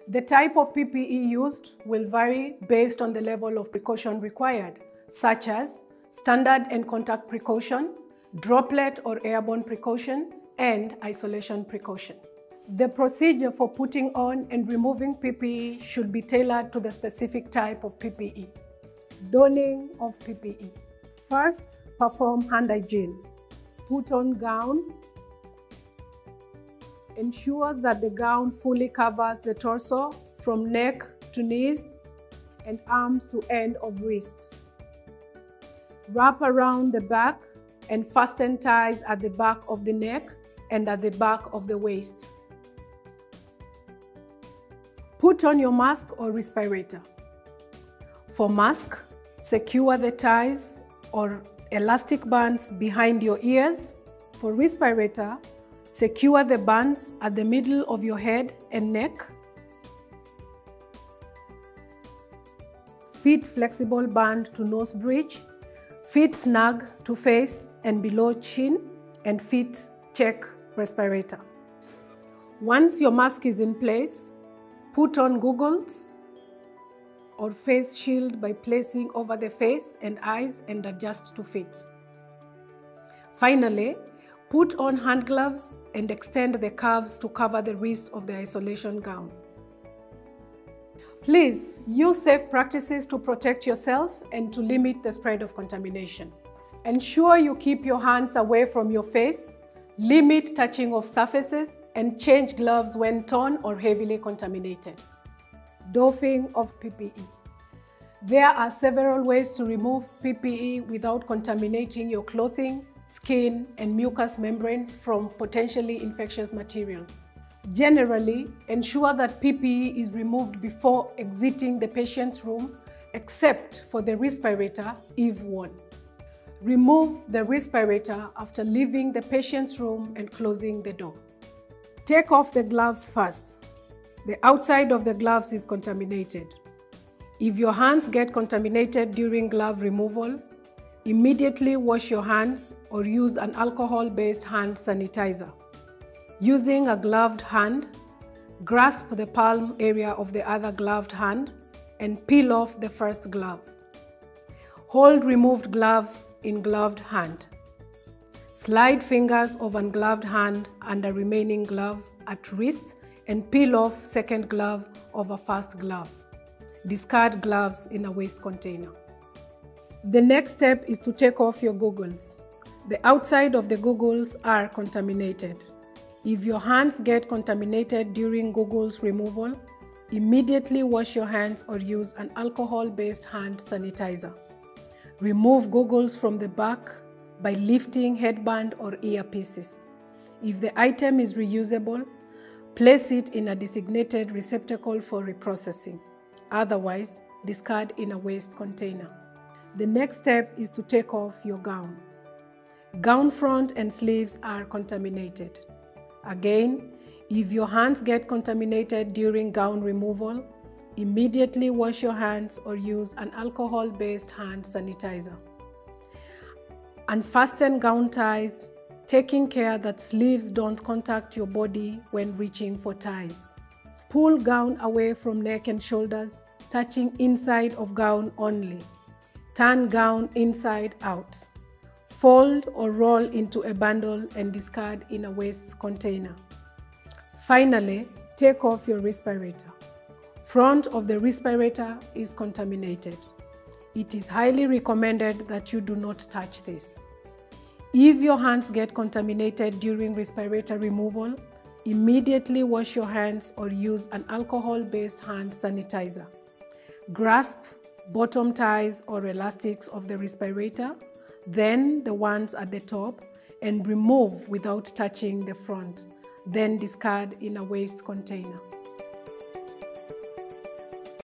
The type of PPE used will vary based on the level of precaution required, such as standard and contact precaution, droplet or airborne precaution, and isolation precaution. The procedure for putting on and removing PPE should be tailored to the specific type of PPE. Donning of PPE. First, perform hand hygiene. Put on gown. Ensure that the gown fully covers the torso from neck to knees and arms to end of wrists. Wrap around the back and fasten ties at the back of the neck and at the back of the waist. Put on your mask or respirator. For mask, secure the ties or elastic bands behind your ears. For respirator, secure the bands at the middle of your head and neck. Fit flexible band to nose bridge. Fit snug to face and below chin, and fit check respirator. Once your mask is in place, put on goggles or face shield by placing over the face and eyes and adjust to fit. Finally, put on hand gloves and extend the curves to cover the wrist of the isolation gown. Please use safe practices to protect yourself and to limit the spread of contamination. Ensure you keep your hands away from your face, limit touching of surfaces, and change gloves when torn or heavily contaminated. Doffing of PPE. There are several ways to remove PPE without contaminating your clothing, skin, and mucous membranes from potentially infectious materials. Generally, ensure that PPE is removed before exiting the patient's room, except for the respirator if worn. Remove the respirator after leaving the patient's room and closing the door. Take off the gloves first. The outside of the gloves is contaminated. If your hands get contaminated during glove removal, immediately wash your hands or use an alcohol-based hand sanitizer. Using a gloved hand, grasp the palm area of the other gloved hand and peel off the first glove. Hold removed glove in gloved hand. Slide fingers of ungloved hand under remaining glove at wrist and peel off second glove over first glove. Discard gloves in a waste container. The next step is to take off your goggles. The outside of the goggles are contaminated. If your hands get contaminated during goggles removal, immediately wash your hands or use an alcohol-based hand sanitizer. Remove goggles from the back by lifting headband or earpieces. If the item is reusable, place it in a designated receptacle for reprocessing. Otherwise, discard in a waste container. The next step is to take off your gown. Gown front and sleeves are contaminated. Again, if your hands get contaminated during gown removal, immediately wash your hands or use an alcohol-based hand sanitizer. Unfasten gown ties, taking care that sleeves don't contact your body when reaching for ties. Pull gown away from neck and shoulders, touching inside of gown only. Turn gown inside out. Fold or roll into a bundle and discard in a waste container. Finally, take off your respirator. Front of the respirator is contaminated. It is highly recommended that you do not touch this. If your hands get contaminated during respirator removal, immediately wash your hands or use an alcohol-based hand sanitizer. Grasp bottom ties or elastics of the respirator, then the ones at the top, and remove without touching the front. Then discard in a waste container.